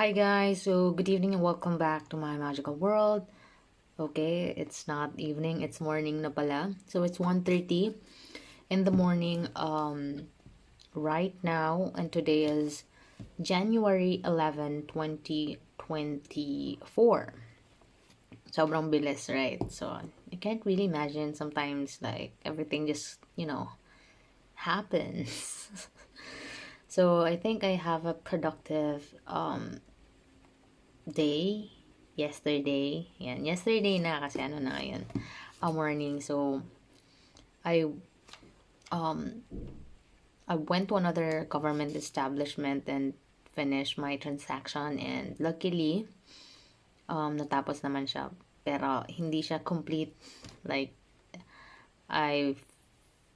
Hi guys, so good evening and welcome back to my magical world. Okay, it's not evening, it's morning na pala. So it's 1:30 in the morning right now, and today is January 11, 2024. Sobrang bilis, right? So I can't really imagine sometimes like everything just, happens. So I think I have a productive day yesterday. Yan, yesterday na kasi ano na ngayon, a morning. So I um I went to another government establishment and finished my transaction, and luckily natapos naman siya, pero hindi siya complete. Like I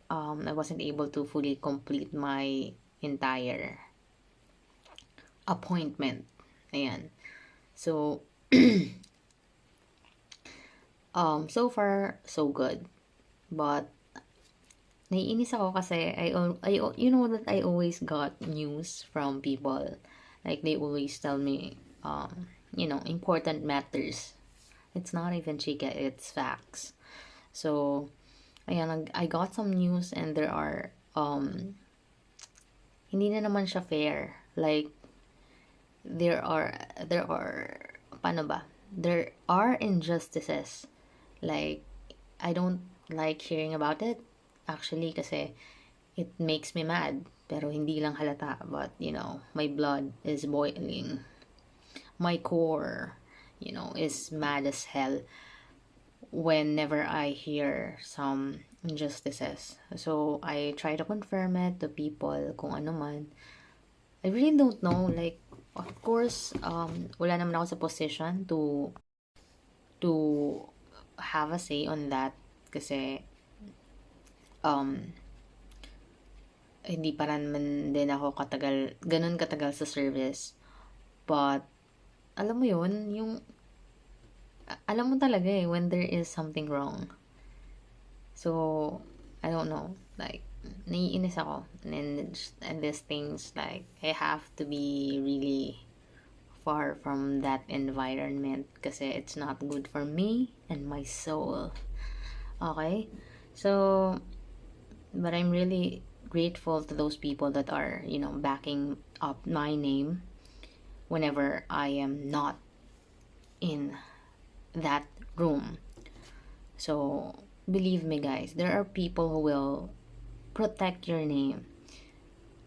I wasn't able to fully complete my entire appointment. Ayan. So so far so good. But naiinis ako kasi you know that I always got news from people. Like they always tell me, important matters. It's not even chika, it's facts. So, ayan, I got some news and there are, hindi na naman siya fair. Like, there are, paano ba? There are injustices. Like, I don't like hearing about it. Actually, kasi it makes me mad. Pero hindi lang halata. But, my blood is boiling. My core, is mad as hell whenever I hear some injustices. So, I try to confirm it to people kung ano man. I really don't know. Like, of course, wala naman ako sa position to have a say on that kasi um hindi pa naman din ako ganun katagal sa service. But alam mo yun, alam mo talaga when there is something wrong. So I don't know, like naiinis ako, and these things, like I have to be really far from that environment kasi it's not good for me and my soul. Okay? So, but I'm really grateful to those people that are, backing up my name whenever I am not in that room. So, believe me, guys, there are people who will protect your name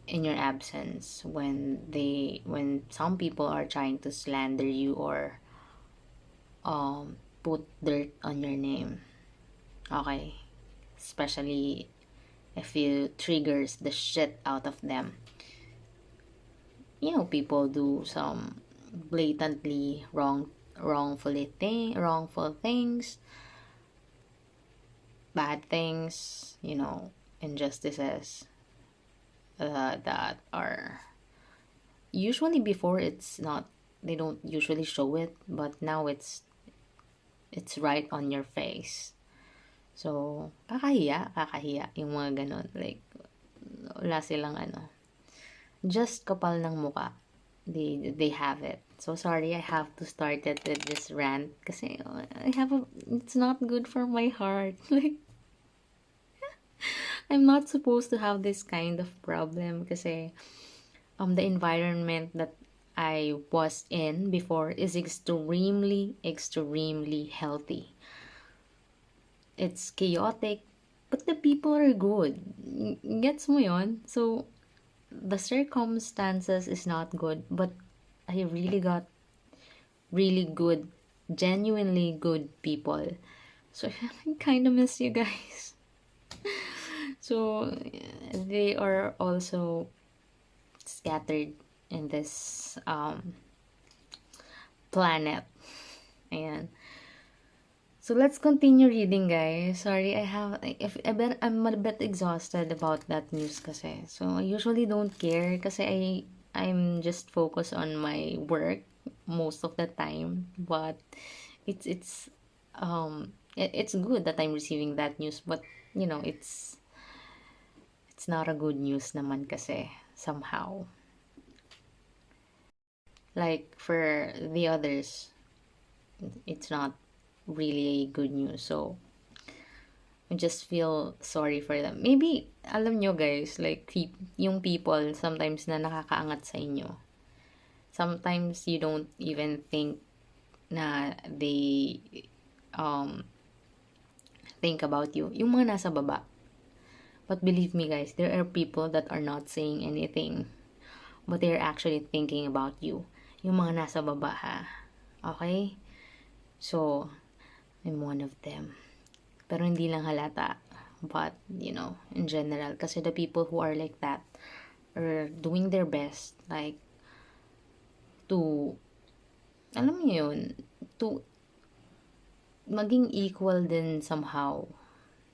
in your absence when some people are trying to slander you or put dirt on your name. Okay? Especially if you triggers the shit out of them. People do some blatantly wrongful things, bad things, injustices that are usually before it's not, they don't usually show it, but now it's right on your face. So kakahiya yung mga ganon. Like wala silang just kapal ng muka. They have it. So sorry, I have to start it with this rant kasi it's not good for my heart. Like I'm not supposed to have this kind of problem kasi the environment that I was in before is extremely healthy. It's chaotic, but the people are good. Gets mo yon? So the circumstances is not good, but I really got really good, genuinely good people. So I kind of miss you guys. So they are also scattered in this planet. Ayan. So let's continue reading, guys. Sorry, I'm a bit exhausted about that news kasi. So I usually don't care kasi I'm just focused on my work most of the time. But it's good that I'm receiving that news, but it's not a good news naman kasi somehow. Like for the others, it's not really good news. So I just feel sorry for them. Maybe, alam nyo guys, like, yung people sometimes na nakakaangat sa inyo. Sometimes you don't even think na they think about you. Yung mga nasa baba. But believe me guys, there are people that are not saying anything. But they're actually thinking about you. Yung mga nasa baba ha. Okay? So, I'm one of them. Pero hindi lang halata. But, in general. Kasi the people who are like that are doing their best. Like, to, alam mo yun, to maging equal din somehow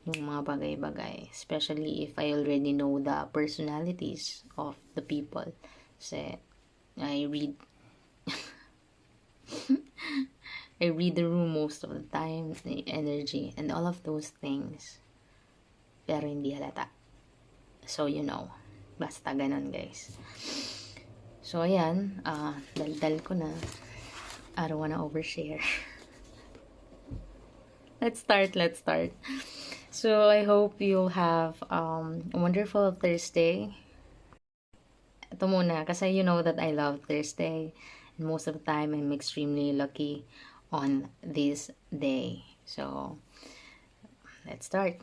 yung mga bagay-bagay. Especially if I already know the personalities of the people. Kasi, I read I read the room most of the time, the energy, and all of those things. Pero hindi halata. So, basta ganun, guys. So, ayan, daldal ko na. I don't wanna overshare. Let's start. So, I hope you'll have a wonderful Thursday. Ito muna, kasi you know that I love Thursday. And most of the time, I'm extremely lucky on this day. So, let's start.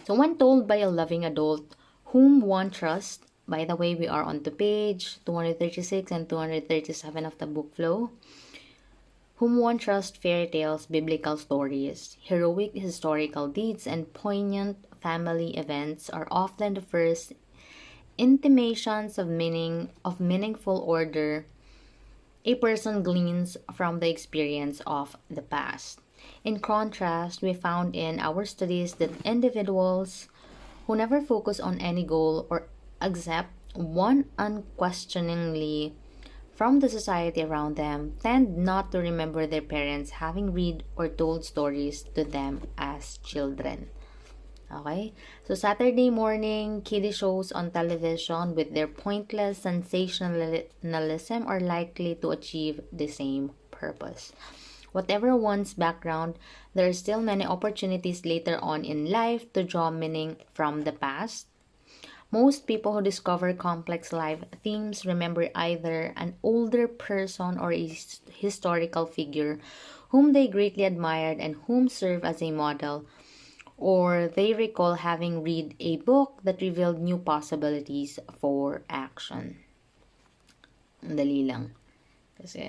So, when told by a loving adult whom one trusts, by the way, we are on to page 236 and 237 of the book flow. Whom one trusts fairy tales, biblical stories, heroic historical deeds, and poignant family events are often the first intimations of meaningful order a person gleans from the experience of the past. In contrast, we found in our studies that individuals who never focus on any goal or accept one unquestioningly from the society around them tend not to remember their parents having read or told stories to them as children. Okay? So, Saturday morning, kiddie shows on television with their pointless sensationalism are likely to achieve the same purpose. Whatever one's background, there are still many opportunities later on in life to draw meaning from the past. Most people who discover complex life themes remember either an older person or a historical figure whom they greatly admired and whom served as a model, or they recall having read a book that revealed new possibilities for action. Ang dali lang. Kasi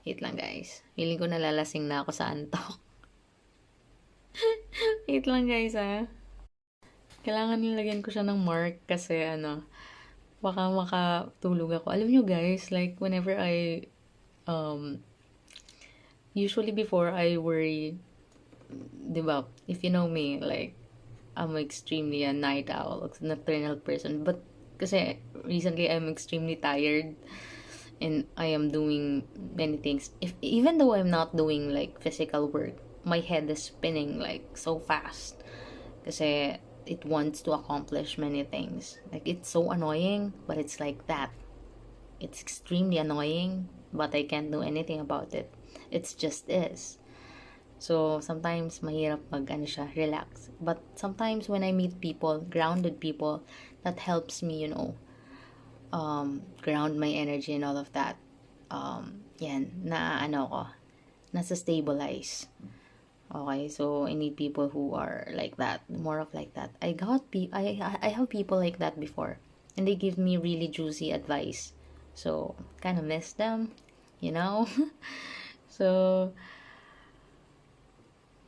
wait lang guys. Feeling ko nalalasing na ako sa antok. Wait lang guys Kailangan nilagyan ko siya ng mark kasi baka makatulog ako. Alam nyo guys, like whenever usually before I worry, diba, if you know me, like, I'm extremely a night owl, nocturnal person. But, kasi, recently, I'm extremely tired. And I am doing many things. Even though I'm not doing, like, physical work, my head is spinning, like, so fast. Kasi, it wants to accomplish many things. Like, it's so annoying, but it's like that. It's extremely annoying, but I can't do anything about it. It's just is. So, sometimes, mahirap relax. But sometimes, when I meet people, grounded people, that helps me, ground my energy and all of that. Yan, nasa stabilize. Okay, so I need people who are like that, more of like that. I have people like that before, and they give me really juicy advice. So, kind of miss them, So,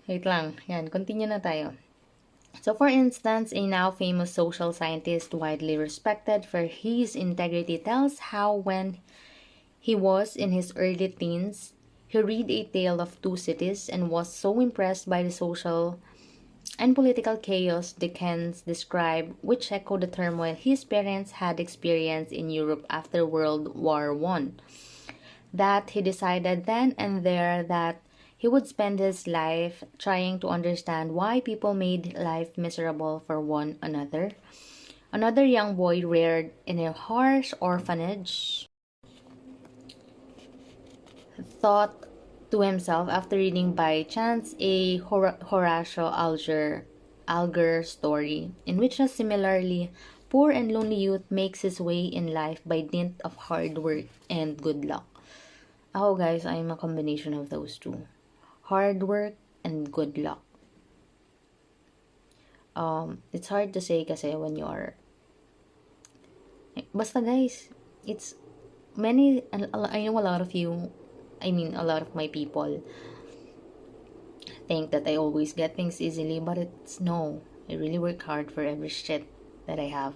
wait lang. Yan, continue na tayo. So, for instance, a now famous social scientist widely respected for his integrity tells how when he was in his early teens, he read A Tale of Two Cities and was so impressed by the social and political chaos Dickens described, which echoed the turmoil his parents had experienced in Europe after World War I, that he decided then and there that he would spend his life trying to understand why people made life miserable for one another. Another young boy reared in a harsh orphanage thought to himself after reading by chance a Horatio Alger story in which a similarly poor and lonely youth makes his way in life by dint of hard work and good luck. Ako guys, I'm a combination of those two. Hard work and good luck. It's hard to say kasi when you are... Basta guys, it's many... I know a lot of you, I mean a lot of my people think that I always get things easily, but it's no. I really work hard for every shit that I have.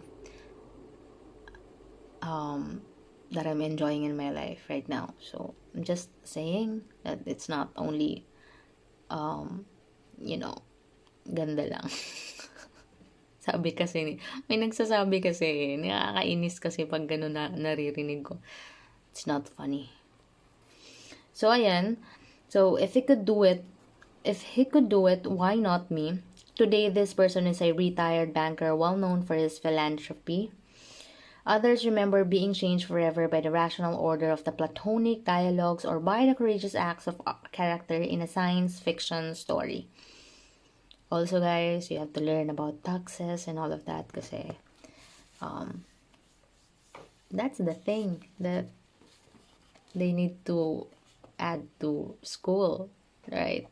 That I'm enjoying in my life right now. So, I'm just saying that it's not only, you know, ganda lang. Sabi kasi, may nagsasabi kasi, nakakainis kasi pag gano'n na naririnig ko. It's not funny. So, ayan. So, if he could do it, why not me? Today, this person is a retired banker well known for his philanthropy. Others remember being changed forever by the rational order of the Platonic dialogues or by the courageous acts of a character in a science fiction story. Also, guys, you have to learn about taxes and all of that kasi that's the thing that they need to add to school, right?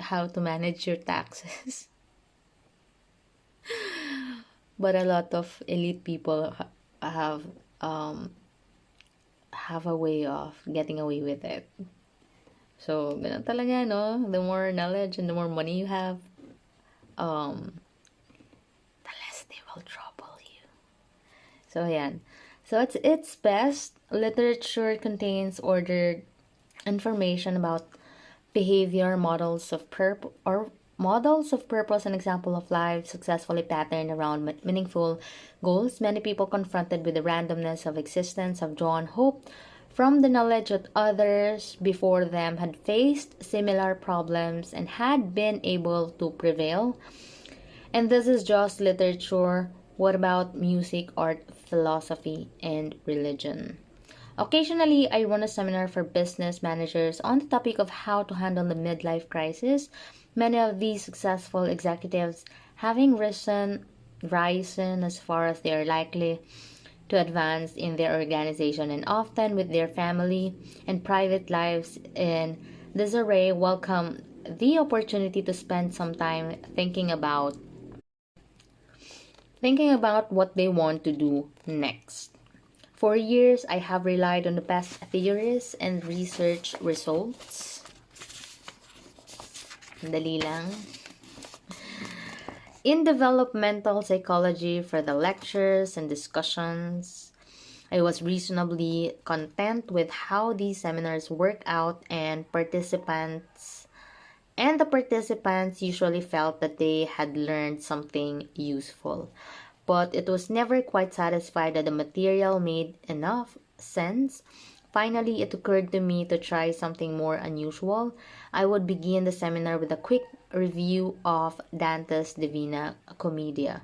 How to manage your taxes. But a lot of elite people have a way of getting away with it. So, ganun talaga, no? The more knowledge and the more money you have, the less they will trouble you. So, ayan. So, at its best, literature contains ordered information about behavior, models of purpose, an example of life successfully patterned around meaningful goals. Many people confronted with the randomness of existence have drawn hope from the knowledge that others before them had faced similar problems and had been able to prevail. And this is just literature. What about music, art, philosophy, and religion? Occasionally, I run a seminar for business managers on the topic of how to handle the midlife crisis. Many of these successful executives having risen as far as they are likely to advance in their organization and often with their family and private lives in disarray welcome the opportunity to spend some time thinking about what they want to do next. For years, I have relied on the past theories and research results. Dali lang. In developmental psychology for the lectures and discussions, I was reasonably content with how these seminars work out and the participants usually felt that they had learned something useful. But it was never quite satisfied that the material made enough sense. Finally, it occurred to me to try something more unusual. I would begin the seminar with a quick review of Dante's Divina Commedia.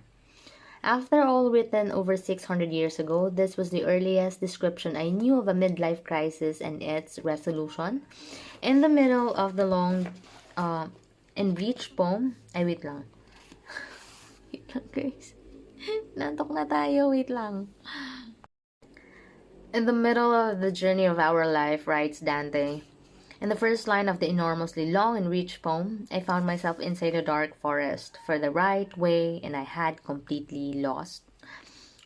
After all, written over 600 years ago, this was the earliest description I knew of a midlife crisis and its resolution. In the middle of the long and breach poem, wait lang. Wait lang, guys. Nantok na tayo, wait lang. In the middle of the journey of our life, writes Dante, in the first line of the enormously long and rich poem, I found myself inside a dark forest for the right way and I had completely lost.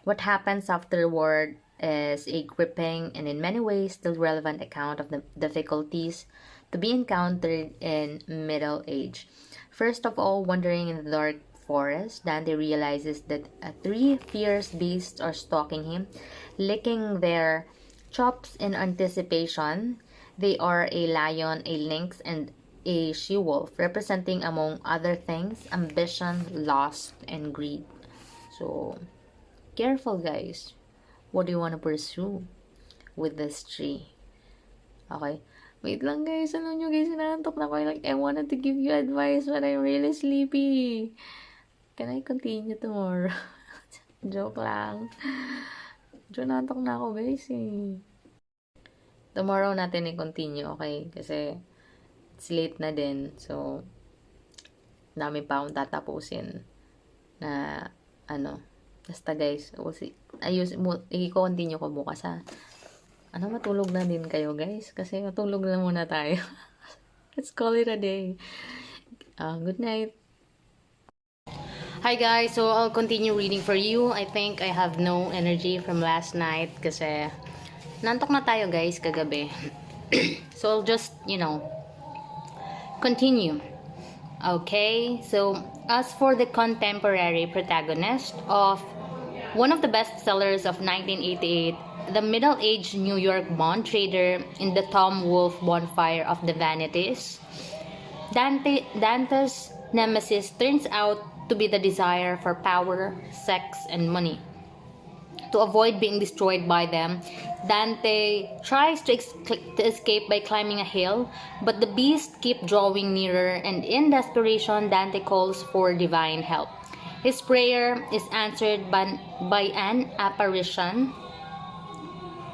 What happens afterward is a gripping and in many ways still relevant account of the difficulties to be encountered in middle age. First of all, wandering in the dark forest, Dante realizes that 3 fierce beasts are stalking him, licking their chops in anticipation. They are a lion, a lynx, and a she-wolf, representing, among other things, ambition, lust, and greed. So, careful guys. What do you want to pursue with this tree? Okay. Wait lang guys. Alam nyo guys, nantok na ko. Like, I wanted to give you advice but I'm really sleepy. Can I continue tomorrow? Joke lang. Nantok na ako guys eh. tomorrow natin i-continue, okay? Kasi it's late na din. So, dami pa akong tatapusin na ano. Basta guys, we'll see. I-continue ko bukas ha. Matulog na din kayo guys. Kasi matulog na muna tayo. Let's call it a day. Good night. Hi guys, so I'll continue reading for you. I think I have no energy from last night kasi nantok na tayo guys kagabi. So I'll just, continue. Okay, so as for the contemporary protagonist of one of the best sellers of 1988, the middle-aged New York bond trader in the Tom Wolfe bonfire of the vanities, Dante's nemesis turns out to be the desire for power, sex, and money. To avoid being destroyed by them, Dante tries to escape by climbing a hill, but the beasts keep drawing nearer, and in desperation, Dante calls for divine help. His prayer is answered by an apparition.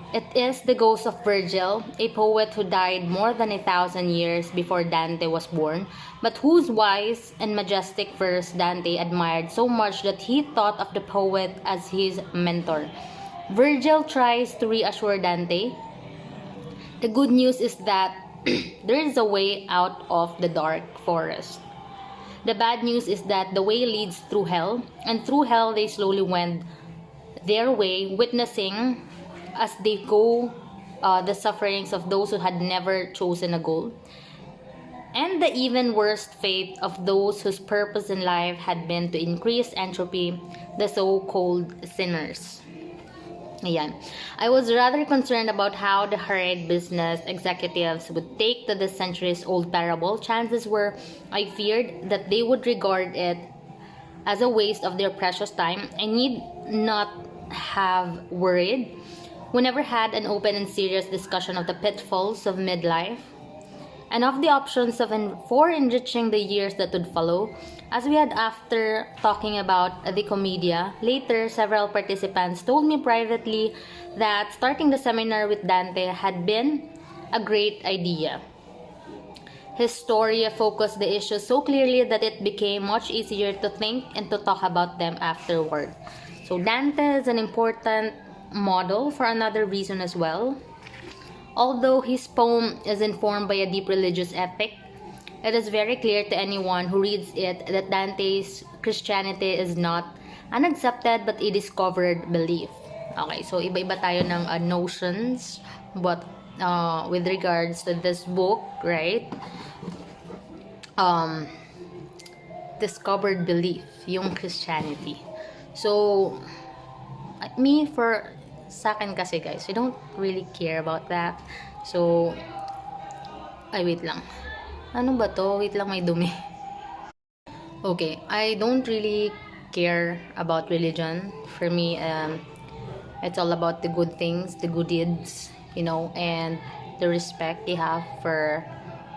It is the ghost of Virgil, a poet who died more than 1,000 years before Dante was born, but whose wise and majestic verse Dante admired so much that he thought of the poet as his mentor. Virgil tries to reassure Dante. The good news is that there is a way out of the dark forest. The bad news is that the way leads through hell, and through hell they slowly wend their way, witnessing as they go the sufferings of those who had never chosen a goal, and the even worse fate of those whose purpose in life had been to increase entropy, the so-called sinners. Ayan. I was rather concerned about how the hurried business executives would take to this centuries-old parable. Chances were, I feared, that they would regard it as a waste of their precious time. I need not have worried. We never had an open and serious discussion of the pitfalls of midlife and of the options for enriching the years that would follow. As we had after talking about the Commedia, later several participants told me privately that starting the seminar with Dante had been a great idea. His story focused the issues so clearly that it became much easier to think and to talk about them afterward. So Dante is an important model for another reason as well. Although his poem is informed by a deep religious epic, it is very clear to anyone who reads it that Dante's Christianity is not an accepted but a discovered belief. Okay, so iba-iba tayo ng notions but with regards to this book, right? Discovered belief, yung Christianity. So, sa akin kasi guys, I don't really care about that. So, wait lang. Ano ba to? Wait lang, may dumi. Okay, I don't really care about religion. For me, it's all about the good things, the good deeds, and the respect you have for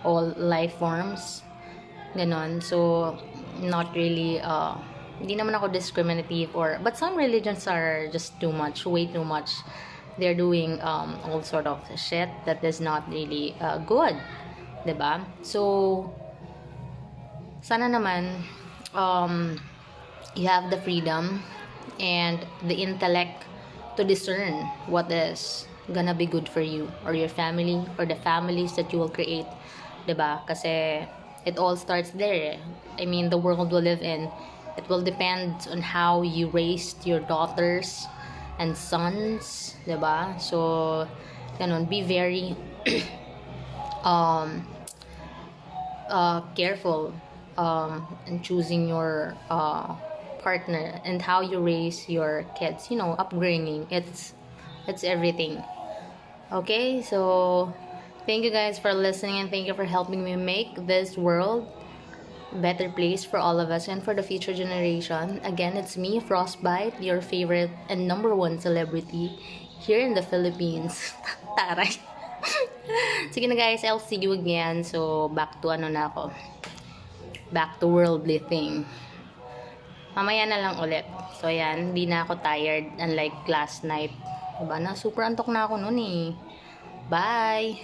all life forms. Ganon. So, not really, hindi naman ako discriminative but some religions are just too much, way too much. They're doing all sort of shit that is not really good. 'Di ba? So, sana naman you have the freedom and the intellect to discern what is gonna be good for you or your family or the families that you will create. 'Di ba? Kasi it all starts there. I mean, the world we live in, it will depend on how you raised your daughters and sons, 'di ba? So, ganun, be very careful in choosing your partner and how you raise your kids. Upbringing, it's everything. Okay, so thank you guys for listening and thank you for helping me make this world a better place for all of us and for the future generation. Again, it's me, Frostbite, your favorite and number one celebrity here in the Philippines. Taray. Sige na guys, I'll see you again. So, back to back to worldly thing. Mamaya na lang ulit. So, ayan, hindi na ako tired unlike last night. Diba na, super antok na ako noon eh. Bye!